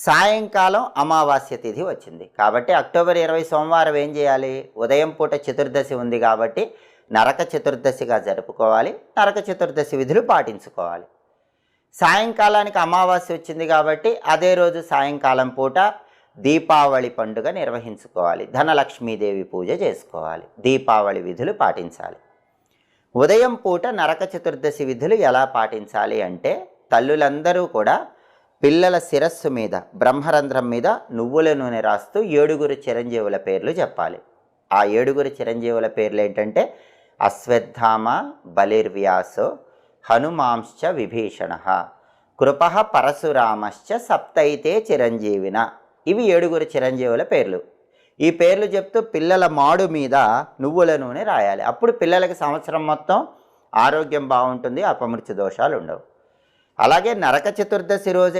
సాయంకాలం అమావాస్య తిథి వచ్చింది కాబట్టి అక్టోబర్ 20 సోమవారం ఏం చేయాలి? ఉదయం పూట చతుర్దశి ఉంది కాబట్టి నరక చతుర్దశిగా జరుపుకోవాలి. నరక చతుర్దశి విధులు పాటించుకోవాలి. సాయంకాలానికి అమావాస్య వచ్చింది కాబట్టి అదే రోజు సాయంకాలం పూట దీపావళి పండుగ నిర్వహించుకోవాలి. ధనలక్ష్మీదేవి పూజ చేసుకోవాలి. దీపావళి విధులు పాటించాలి. ఉదయం పూట నరక చతుర్దశి విధులు ఎలా పాటించాలి అంటే, తల్లులందరూ కూడా పిల్లల శిరస్సు మీద బ్రహ్మరంధ్రం మీద నువ్వుల నూనె రాస్తూ 7 చిరంజీవుల పేర్లు చెప్పాలి. ఆ 7 చిరంజీవుల పేర్లు ఏంటంటే అశ్వత్థామ, బలిర్వ్యాసో, హనుమాంశ్చ విభీషణ, కృపః పరశురామశ్చ సప్తైతే చిరంజీవిన. ఇవి 7 చిరంజీవుల పేర్లు. ఈ పేర్లు చెప్తూ పిల్లల మాడు మీద నువ్వుల నూనె రాయాలి. అప్పుడు పిల్లలకి సంవత్సరం మొత్తం ఆరోగ్యం బాగుంటుంది, అపమృత్యు దోషాలు ఉండవు. అలాగే నరక చతుర్దశి రోజు